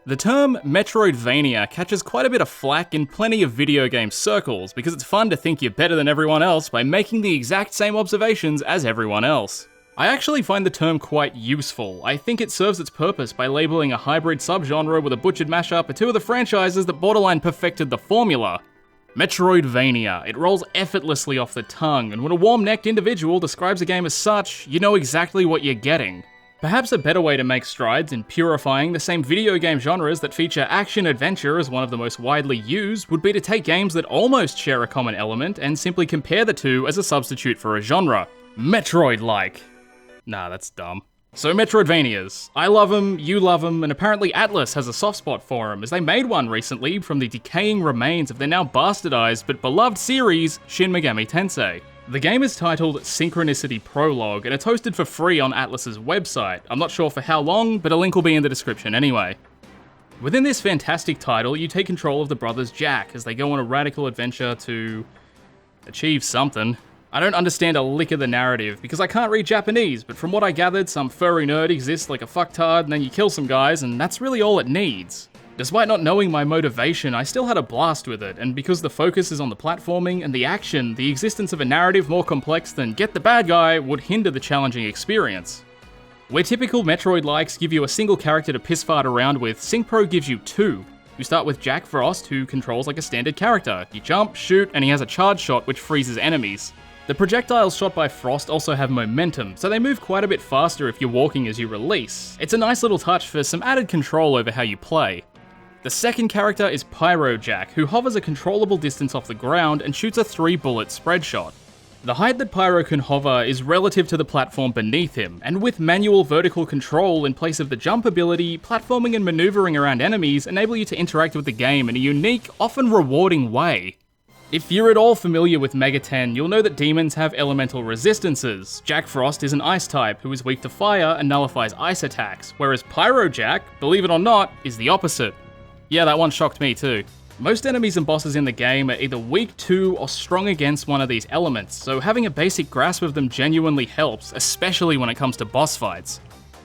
The term Metroidvania catches quite a bit of flack in plenty of video game circles because it's fun to think you're better than everyone else by making the exact same observations as everyone else. I actually find the term quite useful. I think it serves its purpose by labeling a hybrid subgenre with a butchered mashup of two of the franchises that borderline perfected the formula. Metroidvania. It rolls effortlessly off the tongue, and when a warm-necked individual describes a game as such, you know exactly what you're getting. Perhaps a better way to make strides in purifying the same video game genres that feature action-adventure as one of the most widely used would be to take games that almost share a common element and simply compare the two as a substitute for a genre. Metroid-like. Nah, that's dumb. So Metroidvanias. I love them, you love them, and apparently Atlus has a soft spot for them, as they made one recently from the decaying remains of their now bastardized but beloved series, Shin Megami Tensei. The game is titled Synchronicity Prologue, and it's hosted for free on Atlus's website. I'm not sure for how long, but a link will be in the description anyway. Within this fantastic title, you take control of the brothers Jack as they go on a radical adventure to achieve something. I don't understand a lick of the narrative, because I can't read Japanese, but from what I gathered, some furry nerd exists like a fucktard, and then you kill some guys, and that's really all it needs. Despite not knowing my motivation, I still had a blast with it, and because the focus is on the platforming and the action, the existence of a narrative more complex than get the bad guy would hinder the challenging experience. Where typical Metroid-likes give you a single character to piss fart around with, SynchPro gives you two. You start with Jack Frost, who controls like a standard character. You jump, shoot, and he has a charge shot which freezes enemies. The projectiles shot by Frost also have momentum, so they move quite a bit faster if you're walking as you release. It's a nice little touch for some added control over how you play. The second character is Pyro Jack, who hovers a controllable distance off the ground and shoots a 3-bullet spread shot. The height that Pyro can hover is relative to the platform beneath him, and with manual vertical control in place of the jump ability, platforming and maneuvering around enemies enable you to interact with the game in a unique, often rewarding way. If you're at all familiar with Mega 10, you'll know that demons have elemental resistances. Jack Frost is an ice type who is weak to fire and nullifies ice attacks, whereas Pyro Jack, believe it or not, is the opposite. Yeah, that one shocked me too. Most enemies and bosses in the game are either weak to or strong against one of these elements, so having a basic grasp of them genuinely helps, especially when it comes to boss fights.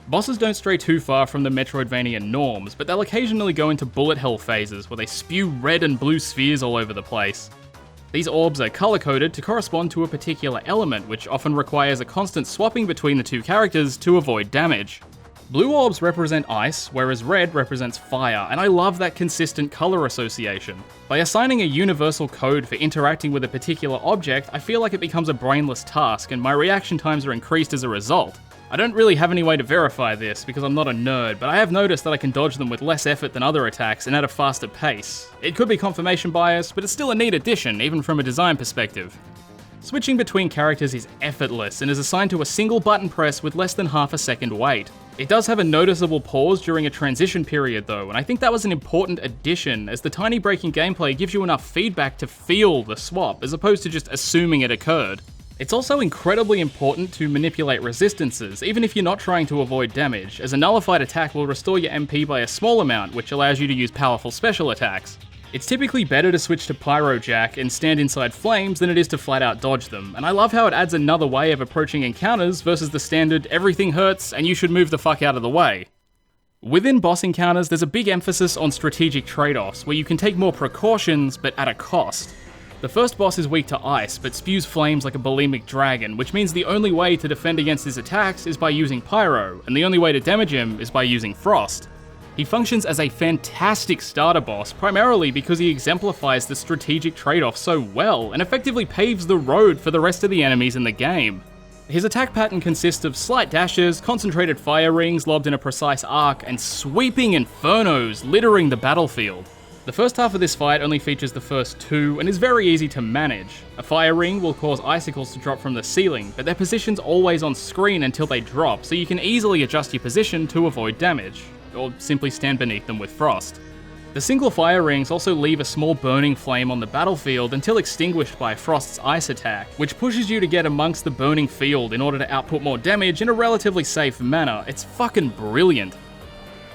Bosses don't stray too far from the Metroidvania norms, but they'll occasionally go into bullet hell phases where they spew red and blue spheres all over the place. These orbs are color-coded to correspond to a particular element, which often requires a constant swapping between the two characters to avoid damage. Blue orbs represent ice, whereas red represents fire, and I love that consistent color association. By assigning a universal code for interacting with a particular object, I feel like it becomes a brainless task, and my reaction times are increased as a result. I don't really have any way to verify this because I'm not a nerd, but I have noticed that I can dodge them with less effort than other attacks and at a faster pace. It could be confirmation bias, but it's still a neat addition, even from a design perspective. Switching between characters is effortless and is assigned to a single button press with less than half a second wait. It does have a noticeable pause during a transition period though, and I think that was an important addition, as the tiny break in gameplay gives you enough feedback to feel the swap, as opposed to just assuming it occurred. It's also incredibly important to manipulate resistances, even if you're not trying to avoid damage, as a nullified attack will restore your MP by a small amount, which allows you to use powerful special attacks. It's typically better to switch to Pyro Jack and stand inside flames than it is to flat out dodge them, and I love how it adds another way of approaching encounters versus the standard everything hurts and you should move the fuck out of the way. Within boss encounters, there's a big emphasis on strategic trade-offs, where you can take more precautions, but at a cost. The first boss is weak to ice, but spews flames like a bulimic dragon, which means the only way to defend against his attacks is by using Pyro, and the only way to damage him is by using Frost. He functions as a fantastic starter boss, primarily because he exemplifies the strategic trade-off so well, and effectively paves the road for the rest of the enemies in the game. His attack pattern consists of slight dashes, concentrated fire rings lobbed in a precise arc, and sweeping infernos littering the battlefield. The first half of this fight only features the first two, and is very easy to manage. A fire ring will cause icicles to drop from the ceiling, but their position's always on screen until they drop, so you can easily adjust your position to avoid damage, or simply stand beneath them with Frost. The single fire rings also leave a small burning flame on the battlefield until extinguished by Frost's ice attack, which pushes you to get amongst the burning field in order to output more damage in a relatively safe manner. It's fucking brilliant.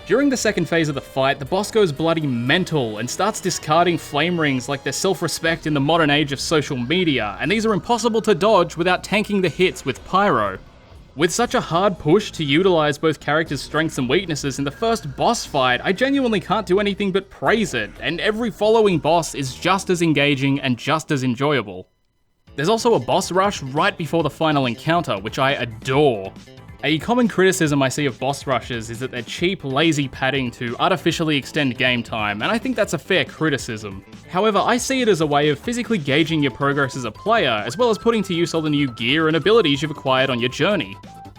During the second phase of the fight, the boss goes bloody mental and starts discarding flame rings like they're self-respect in the modern age of social media, and these are impossible to dodge without tanking the hits with Pyro. With such a hard push to utilize both characters' strengths and weaknesses in the first boss fight, I genuinely can't do anything but praise it, and every following boss is just as engaging and just as enjoyable. There's also a boss rush right before the final encounter, which I adore. A common criticism I see of boss rushes is that they're cheap, lazy padding to artificially extend game time, and I think that's a fair criticism. However, I see it as a way of physically gauging your progress as a player, as well as putting to use all the new gear and abilities you've acquired on your journey.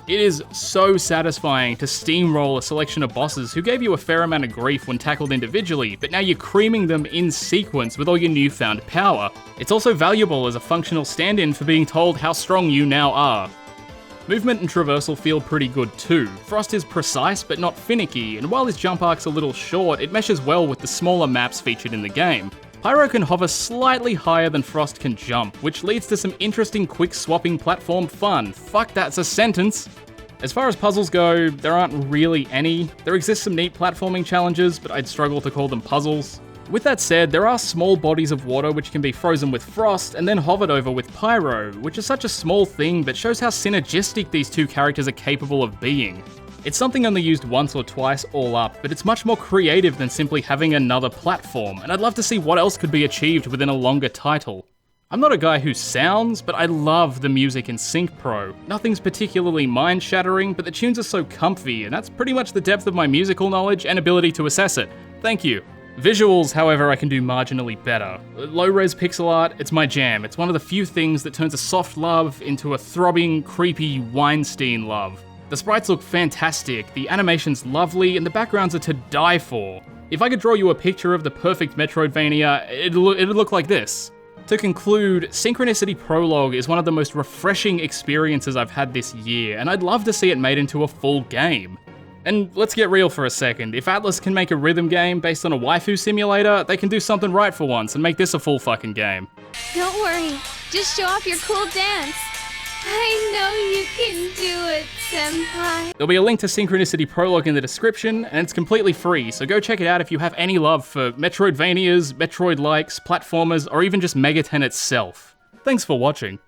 It is so satisfying to steamroll a selection of bosses who gave you a fair amount of grief when tackled individually, but now you're creaming them in sequence with all your newfound power. It's also valuable as a functional stand-in for being told how strong you now are. Movement and traversal feel pretty good too. Frost is precise but not finicky, and while his jump arc's a little short, it meshes well with the smaller maps featured in the game. Pyro can hover slightly higher than Frost can jump, which leads to some interesting quick swapping platform fun. Fuck, that's a sentence! As far as puzzles go, there aren't really any. There exist some neat platforming challenges, but I'd struggle to call them puzzles. With that said, there are small bodies of water which can be frozen with Frost and then hovered over with Pyro, which is such a small thing but shows how synergistic these two characters are capable of being. It's something only used once or twice all up, but it's much more creative than simply having another platform, and I'd love to see what else could be achieved within a longer title. I'm not a guy who sounds, but I love the music in Sync Pro. Nothing's particularly mind-shattering, but the tunes are so comfy, and that's pretty much the depth of my musical knowledge and ability to assess it. Thank you. Visuals, however, I can do marginally better. Low-res pixel art, it's my jam. It's one of the few things that turns a soft love into a throbbing, creepy Weinstein love. The sprites look fantastic, the animation's lovely, and the backgrounds are to die for. If I could draw you a picture of the perfect Metroidvania, it'd look like this. To conclude, Synchronicity Prologue is one of the most refreshing experiences I've had this year, and I'd love to see it made into a full game. And let's get real for a second, if Atlus can make a rhythm game based on a waifu simulator, they can do something right for once and make this a full fucking game. Don't worry, just show off your cool dance. I know you can do it, senpai. There'll be a link to Synchronicity Prologue in the description, and it's completely free, so go check it out if you have any love for Metroidvanias, Metroid-likes, platformers, or even just Megaten itself. Thanks for watching.